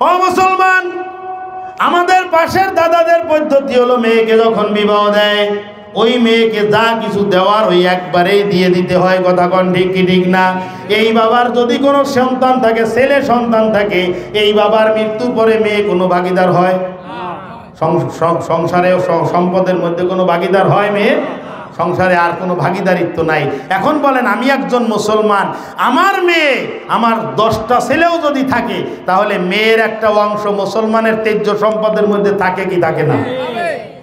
ও মুসলমান, আমাদের পাশের দাদাদের পদ্ধতি হলো মেয়েকে যখন বিবাহ দেয় ওই মেয়েকে যা কিছু দেওয়ার ওই একবারেই দিয়ে দিতে হয়। কথা কোন ঠিক কি ঠিক না? এই বাবার যদি কোনো সন্তান থাকে, ছেলে সন্তান থাকে, এই বাবার মৃত্যুর পরে মেয়ে কোনো ভাগিদার হয়? সংসারে সম্পদের মধ্যে কোনো ভাগিদার হয় মেয়ে? সংসারে আর কোনো ভাগিদারিত্ব নাই। এখন বলেন, আমি একজন মুসলমান, আমার মেয়ে, আমার 10টা ছেলেও যদি থাকে, তাহলে মেয়ের একটা অংশ মুসলমানের তেজ্য সম্পদের মধ্যে থাকে কি থাকে না?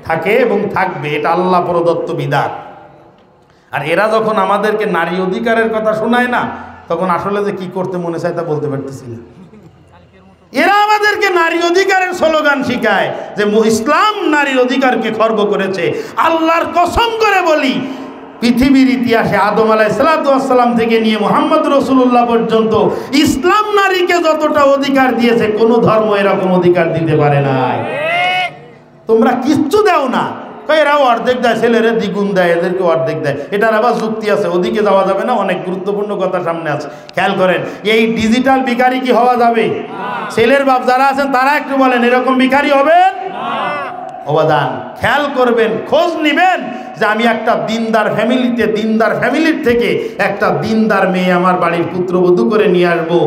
থাকে এবং থাকবে। এটা আল্লাহ প্রদত্ত বিধান। আর এরা যখন আমাদেরকে নারী অধিকারের কথা শোনায় না, তখন আসলে যে কি করতে মনে চায় তা বলতে পারতেছি না। এরা আমাদেরকে নারী অধিকারের স্লোগান শিখায় যে ইসলাম নারীর অধিকারকে খর্ব করেছে। আল্লাহর কসম করে বলি, পৃথিবীর ইতিহাসে আদম আলাইহিসসালাম থেকে নিয়ে মুহাম্মদ রাসূলুল্লাহ পর্যন্ত ইসলাম নারীকে যতটা অধিকার দিয়েছে, কোনো ধর্ম এরকম অধিকার দিতে পারে নাই। তোমরা কিচ্ছু দাও না, এরাও অর্ধেক দেয়, ছেলেরা দ্বিগুণ দেয়, এদেরকে অর্ধেক দেয়। এটার আবার যুক্তি আছে, ওদিকে যাওয়া যাবে না, অনেক গুরুত্বপূর্ণ কথা সামনে আছে। খেয়াল করেন, এই ডিজিটাল ভিখারি কি হওয়া যাবে? ছেলের বাপ যারা আছেন তারা একটু বলেন, এরকম ভিখারি হবেন? অবদান খেয়াল করবেন, খোঁজ নিবেন যে আমি একটা দিনদার ফ্যামিলির থেকে একটা দিনদার মেয়ে আমার বাড়ির পুত্রবধূ করে নিয়ে আসবো।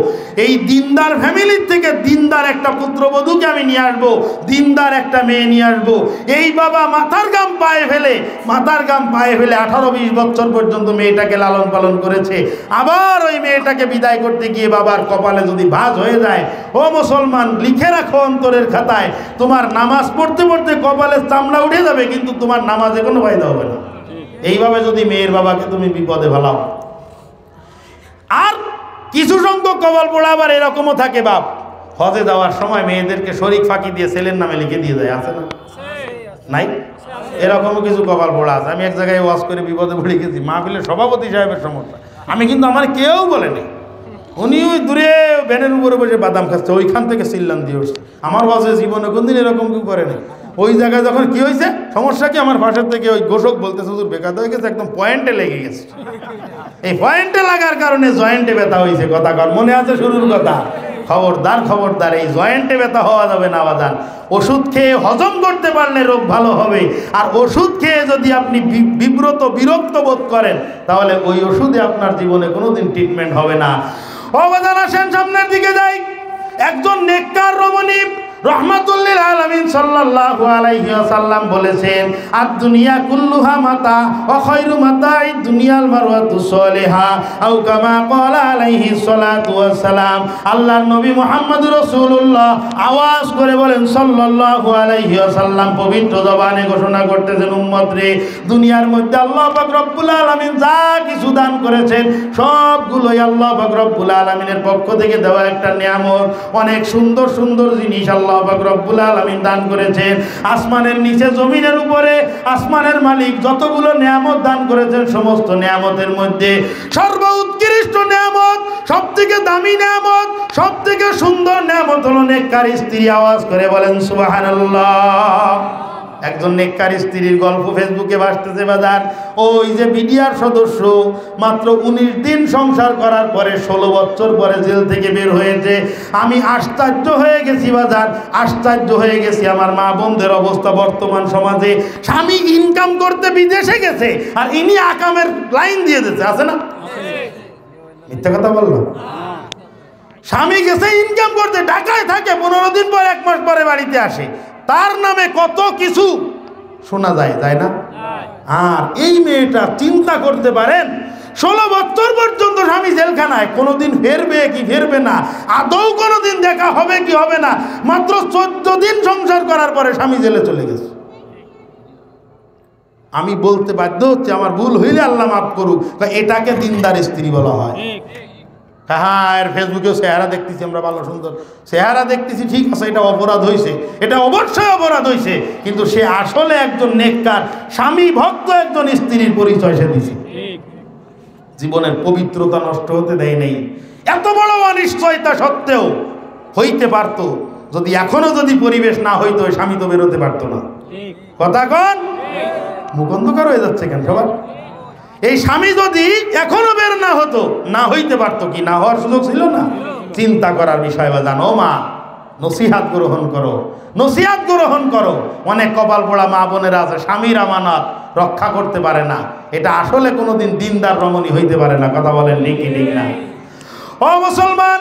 এই দিনদার ফ্যামিলির থেকে দিনদার একটা পুত্রবধূকে আমি নিয়ে আসবো, দিনদার একটা মেয়ে নিয়ে আসবো। এই বাবা মাথার গাম পায়ে ফেলে 18-20 বছর পর্যন্ত মেয়েটাকে লালন পালন করেছে। আবার ওই মেয়েটাকে বিদায় করতে গিয়ে বাবার কপালে যদি ভাঁজ হয়ে যায়, ও মুসলমান, লিখে রাখো অন্তরের খাতায়, তোমার নামাজ পড়তে পড়তে কপালের চামড়া উঠে যাবে, কিন্তু তোমার নামাজে কোনো ফায়দা হবে না। এইভাবে যদি মেয়ের বাবাকে তুমি বিপদে ফেলাও। আর কিছু সংখ্যক কপাল পোড়া আবার এরকমও থাকে, বাপ হজে যাওয়ার সময় মেয়েদেরকে শরীক ফাঁকি দিয়ে ছেলের নামে লিখে দিয়ে যায়, আছে না? নাই? এরকমও কিছু কপাল পোড়া আছে। আমি এক জায়গায় ওয়াজ করে বিপদে পড়ে গেছি, মাহফিলের সভাপতি সাহেবের সমস্যা। আমি কিন্তু আমার কেউ বলেনি, উনি ওই দূরে ভ্যানের উপরে বসে বাদাম খাচ্ছে, ওইখান থেকে চিল্লান দিয়ে উঠছে। আমার ওয়াজে জীবনে কোনদিন এরকম কেউ করেনি। ওই জায়গায় যখন কি হয়েছে, সমস্যা কি, আমার পাশের থেকে ওই ঘোষক বলতেছে হুজুর বেকার হয়ে গেছে, একদম পয়েন্টে লেগে গেছে। এই পয়েন্টে লাগার কারণে জয়েন্টে ব্যথা হয়েছে। কথা কর, মনে আছে শুরুর কথা? খবরদার, এই জয়েন্টে ব্যথা হওয়া যাবে না বাজান। ওষুধ খেয়ে হজম করতে পারলে রোগ ভালো হবে। আর ওষুধ খেয়ে যদি আপনি বিরক্ত বোধ করেন, তাহলে ওই ওষুধে আপনার জীবনে কোনোদিন ট্রিটমেন্ট হবে না। ও বাজান, আসেন সামনের দিকে যাই। একজন নেককার রমণী রহমাতুল্লিল আলামিন সাল্লাল্লাহু আলাইহি ওয়াসাল্লাম বলেছেন, আদ-দুনিয়া কুল্লুহা মাতা ওয়া খায়রু মাতা'id দুনিয়াল মারওয়াতু সালিহা, আও কামা ক্বালা আলাইহি সালাতু ওয়াসসালাম। আল্লাহর নবী মুহাম্মদুর রাসূলুল্লাহ আওয়াজ করে বলেন সাল্লাল্লাহু আলাইহি ওয়াসাল্লাম, পবিত্র জবানে ঘোষণা করতেছেন, উম্মত রে, দুনিয়ার মধ্যে আল্লাহ পাক রব্বুল আলামিন যা কিছু দান করেছেন সবগুলোই আল্লাহ পাক রব্বুল আলামিনের পক্ষ থেকে দেওয়া একটা নিয়ামত। অনেক সুন্দর সুন্দর জিনিস আল্লাহ পাক রব্বুল আলামিন দান করেছেন। আসমানের নিচে, জমিনের উপরে আসমানের মালিক যতগুলো নিয়ামত দান করেছেন, সমস্ত নিয়ামতের মধ্যে সর্বোৎকৃষ্ট নিয়ামত, সবথেকে দামি নিয়ামত, সবথেকে সুন্দর নিয়ামত হলো নেককার স্ত্রী। আওয়াজ করে বলেন সুবহানাল্লাহ। একজন নেককার স্ত্রীর গল্প ফেসবুকে ভাসতেছে বাজার। ওই যে বিডিআর সদস্য মাত্র 19 দিন সংসার করার পরে 16 বছর পরে জেল থেকে বের হয়েছে। আমি আশ্চর্য হয়ে গেছি বাজার, আশ্চর্য হয়ে গেছি। আমার মা বোনদের অবস্থা বর্তমান সমাজে, স্বামী ইনকাম করতে বিদেশে গেছে আর ইনি আকামের লাইন দিয়ে দিচ্ছে, আছে না? মিথ্যা কথা বললাম? স্বামী গেছে ইনকাম করতে, ঢাকায় থাকে, 15 দিন পর 1 মাস পরে বাড়িতে আসে, তার নামে কত কিছু শোনা যায়, তাই না? আর এই মেয়েটা চিন্তা করতে পারেন, 16 বছর পর্যন্ত স্বামী জেলখানায়, কোনোদিন ফেরবে কি ফেরবে না, আদৌ কোনোদিন দেখা হবে কি হবে না, মাত্র 14 দিন সংসার করার পরে স্বামী জেলে চলে গেছে। আমি বলতে বাধ্য হচ্ছে, আমার ভুল হইলে আল্লাহ মাফ করুক, এটাকে দিনদার স্ত্রী বলা হয়। হ্যাঁ, আর ফেসবুকেও চেহারা দেখতেছি আমরা, ভালো সুন্দর চেহারা দেখতেছি, ঠিক আছে, এটা অপরাধ হয়েছে, এটা অবশ্যই অপরাধ হয়েছে, কিন্তু সে আসলে একজন নেককার স্বামী ভক্ত একজন স্ত্রীর পরিচয় সে দিছে। জীবনের পবিত্রতা নষ্ট হতে দেয় নেই। এত বড় অনিশ্চয়তা সত্ত্বেও হইতে পারত, যদি এখনো যদি পরিবেশ না হইতো, স্বামী তো বেরোতে পারতো না। কথা কন, মুখ অন্ধকার হয়ে যাচ্ছে কেন সবার? এই স্বামী যদি এখনো বের না হতো, না হইতে পারতো কি? না হওয়ার সুযোগ ছিল না? চিন্তা করার বিষয়। বা জানো মা, নসিহাত গ্রহণ করো, নসিহাত গ্রহণ করো। অনেক কপাল পোড়া মা বোনেরা আছে, স্বামীর আমানত রক্ষা করতে পারে না, এটা আসলে কোনোদিন দিনদার রমণী হইতে পারে না। কথা বলেন নাকি ঠিক না? ও মুসলমান,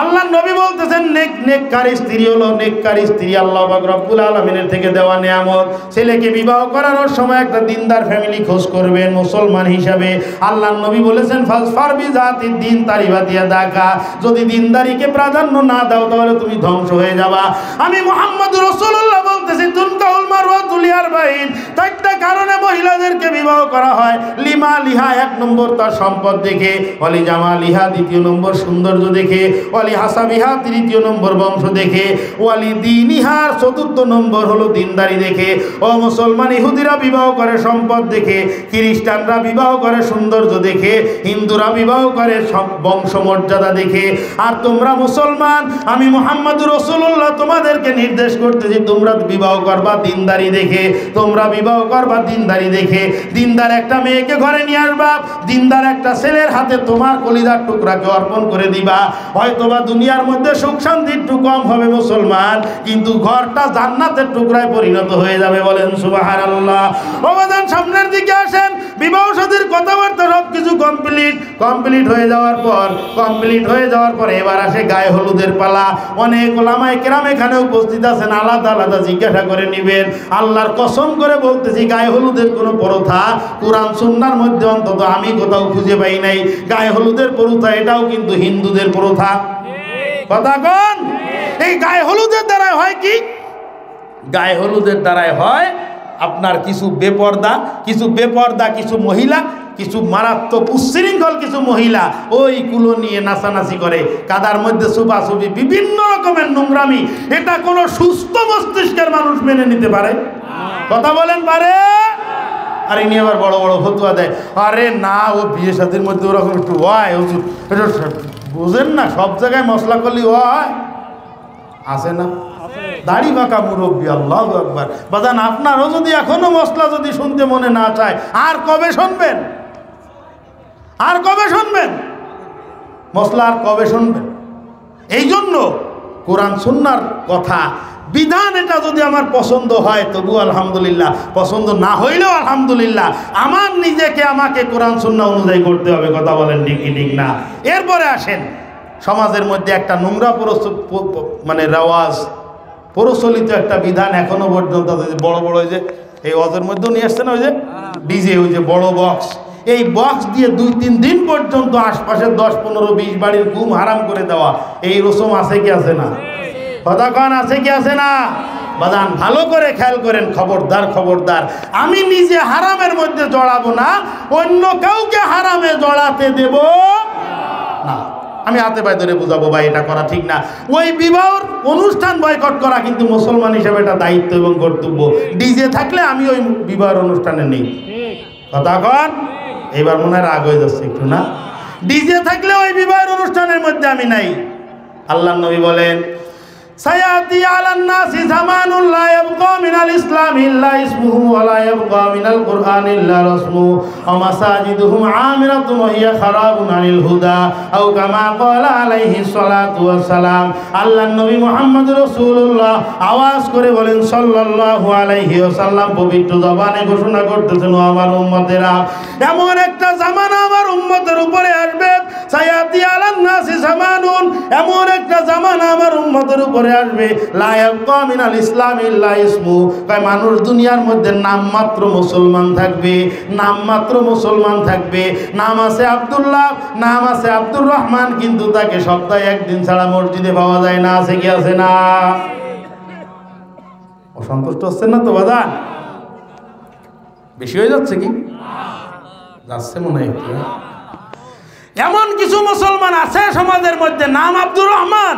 আল্লাহ নবী বলতেছেন নেককারী স্ত্রী হলো, নেককারী স্ত্রী আল্লাহ পাক রব্বুল আলামিনের থেকে দেওয়া নিয়ামত। ছেলেকে বিবাহ করানোর সময় একটা দিনদার ফ্যামিলি খোঁজ করবেন মুসলমান হিসাবে। আল্লাহ নবী বলেছেন ফাসফার বিজাতিদ দিন তারিবাতিয়া দাকা, যদি দিনদারিকে প্রাধান্য না দাও তাহলে তুমি ধ্বংস হয়ে যাবা। আমি মুহাম্মদুর রাসূলুল্লাহ বলতেছি তুনকাউল মারওয়াতু লিআরবাঈন, চারটা কারণে মহিলাদেরকে বিবাহ করা হয়। লিমা লিহা, এক নম্বর তার সম্পদ দেখে, ওয়ালি জামালিহা দ্বিতীয় নম্বর সৌন্দর্য দেখে, ওয়ালি হাসাবিহা তৃতীয় নম্বর বংশ দেখে, ওয়ালি দীনিহার চতুর্থ নম্বর হলো দিনদারি দেখে। ও মুসলমান, ইহুদিরা বিবাহ করে সম্পদ দেখে, খ্রিস্টানরা বিবাহ করে সৌন্দর্য দেখে, হিন্দুরা বিবাহ করে বংশমর্যাদা দেখে। আর তোমরা মুসলমান, আমি মুহাম্মদুর রাসূলুল্লাহ তোমাদেরকে নির্দেশ করতেছি তোমরা বিবাহ করবা দিনদারি দেখে, তোমরা বিবাহ করবা দিনদারি দেখে। দিনদার একটা মেয়েকে ঘরে নিয়ে আসবা, দিনদার একটা ছেলের হাতে তোমার কলিজার টুকরাকে অর্পণ করে দিবা। হয়তোবা দুনিয়ার মধ্যে সুখ শান্তি একটু কম হবে মুসলমান, কিন্তু ঘরটা জান্নাতের টুকরায় পরিণত হয়ে যাবে। বলেন সুবহানাল্লাহ। অবদান সামনের দিকে আসেন। বিবাহ শাদীর কথাবার্তা সব কিছু কমপ্লিট হয়ে যাওয়ার পর এবার আসে গায়ে হলুদের পালা। অনেক ওলামায়ে কেরাম এখানে উপস্থিত আছেন, আলাদা আলাদা জিজ্ঞাসা করে নেবেন। আল্লাহর কসম করে বলতেছি, গায়ে হলুদের কোনো প্রথা কুরআন সুন্নাহর মধ্যে অন্তত আমি কোথাও খুঁজে পাই নাই। গায়ে হলুদের প্রথা এটাও কিন্তু হিন্দুদের প্রথা। কথা কোন? এই গায়ে হলুদের দ্বারাই হয় কি? গায়ে হলুদের দ্বারাই হয় আপনার কিছু বেপর্দা কিছু মহিলা, কিছু মারাত্মক উচ্ছৃঙ্খল কিছু মহিলা ওই কুলো নিয়ে নাচানাচি করে, কাদার মধ্যে ছুপাছুপি, বিভিন্ন রকমের নোংরামি। এটা কোনো সুস্থ মস্তিষ্কের মানুষ মেনে নিতে পারে? কথা বলেন পারে? আর ইনি আবার বড় বড় ফতুয়া দেয়, আরে না ও বিয়ে শাদীর মধ্যে ওরকম একটু হয়, এটা বুঝেন না, সব জায়গায় মশলা করলি হয় আছে না? দাড়ি বাঁকা মুরব্বী, আল্লাহু আকবার। বাজান, আপনারও যদি এখনো মশলা যদি শুনতে মনে না চায়, আর কবে শুনবেন? মশলা আর কবে শুনবেন? এই জন্য কোরআন সুন্নাহর কথা বিধান এটা যদি আমার পছন্দ হয় তবু আলহামদুলিল্লাহ, পছন্দ না হইলেও আলহামদুলিল্লাহ, আমার নিজেকে আমাকে কোরআন সুন্নাহ অনুযায়ী করতে হবে। কথা বলেন ঠিক না? এরপরে আসেন, সমাজের মধ্যে একটা নোংরা রেওয়াজ প্রচলিত একটা বিধান এখনো পর্যন্ত বড় বড়, ওই যে এই ওয়াজের মধ্যেও নিয়ে আসছে না, ওই যে ডিজে, ওই যে বড় বক্স, এই বক্স দিয়ে 2-3 দিন পর্যন্ত আশপাশের 10-15-20 বাড়ির ঘুম হারাম করে দেওয়া, এই রসম আছে কি আছে না? কথা কান আছে কি আছে না? বাজান, ভালো করে খেয়াল করেন, খবরদার, আমি নিজে হারামের মধ্যে জড়াবো না, অন্য কাউকে হারামে জড়াতে দেব না। আমি হাতে পায়ে ধরে বুঝাবো, ভাই এটা করা ঠিক না। ওই বিবাহর অনুষ্ঠান বয়কট করা কিন্তু মুসলমান হিসেবে এটা দায়িত্ব এবং কর্তব্য। ডিজে থাকলে আমি ওই বিবাহের অনুষ্ঠানে নেই। কথা কন, এবার মনে হয় রাগ হয়ে যাচ্ছে একটু না? ডিজে থাকলে ওই বিবাহের অনুষ্ঠানের মধ্যে আমি নাই। আল্লাহর নবী বলেন, সায়াতি আলান নাসি জামানুন লা ইয়াবকা মিনাল ইসলাম ইল্লা ইসমুহু ওয়া লা ইয়াবকা মিনাল কুরআন ইল্লা রাসমুহু ওয়া মাসাজিদুহুম আমিরাতুন ওয়া হিয়া খারাবুন আনিল হুদা আও কামা ক্বালা আলাইহিস সালাতু ওয়াস সালাম। আল্লাহর নবী মুহাম্মদুর রাসূলুল্লাহ আওয়াজ করে বলেন সাল্লাল্লাহু আলাইহি ওয়াসাল্লাম পবিত্র জবানে ঘোষণা করতেছেন, ও আমার উম্মতেরা, এমন একটা জামানা আমার উম্মতের উপরে আসবে, সায়াতি আলান নাসি জামানুন, এমন একটা জামানা আমার উম্মতের উপরে আসবে, লা ইয়াবকা মিনাল ইসলাম ইল্লা ইসমু, মানুষ দুনিয়ার মধ্যে নামমাত্র মুসলমান থাকবে, নাম আছে আব্দুল্লাহ, নাম আছে আব্দুর রহমান, কিন্তু তাকে সপ্তাহে একদিন ছাড়া মসজিদে পাওয়া যায় না। আছে কি আছে না? অসন্তুষ্ট হচ্ছেন না তো বাদান? বেশি হয়ে যাচ্ছে কি? যাচ্ছে মনে হয় একটু। এমন কিছু মুসলমান আছে সমাজের মধ্যে, নাম আব্দুর রহমান,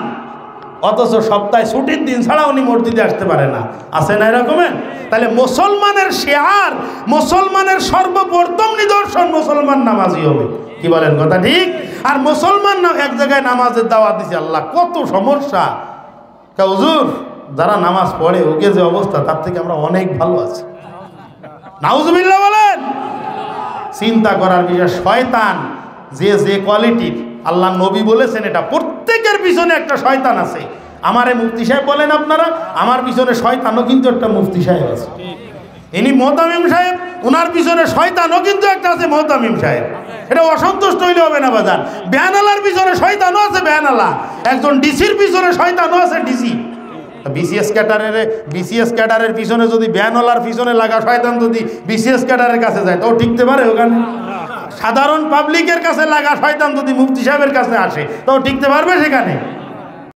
অথচ সপ্তাহে ছুটির দিন ছাড়া উনি মসজিদে আসতে পারে না। আছে না এরকমের? তাহলে মুসলমানের শেয়ার, মুসলমানের সর্বপ্রথম নিদর্শন মুসলমান নামাজি হবে। কি বলেন? কথা ঠিক? আর মুসলমান এক জায়গায় নামাজের দাওয়াত দিছে, আল্লাহ কত সমস্যা। হুজুর, যারা নামাজ পড়ে ওকে যে অবস্থা, তার থেকে আমরা অনেক ভালো আছি। নাউজুবিল্লাহ বলেন। চিন্তা করার বিষয়, শয়তান যে কোয়ালিটির, আল্লাহ নবী বলেছেন এটা প্রত্যেকের পিছনে একটা শয়তান আছে। আমারে মুফতি সাহেব বলেন আপনারা, আমার পিছনে শয়তানও কিন্তু একটা মুফতি সাহেব আছে। ইনি মোহতামিম সাহেব, ওনার পিছনে শয়তানও কিন্তু একটা আছে মোহতামিম সাহেব। এটা অসন্তুষ্ট হইলে হবে না বাজান। বেয়ানালার পিছনে শয়তানও আছে বেয়ানালা, একজন ডিসির পিছনে শয়তানও আছে ডিসি। বিসিএস ক্যাডারের পিছনে যদি বেয়ানালার পিছনে লাগা শয়তান যদি বিসিএস ক্যাডারের কাছে যায় তো টিকতে পারে ওখানে? সাধারণ পাবলিকের কাছে লাগা শয়তান যদি মুফতি সাহেবের কাছে আসে তো টিকতে পারবে সেখানে?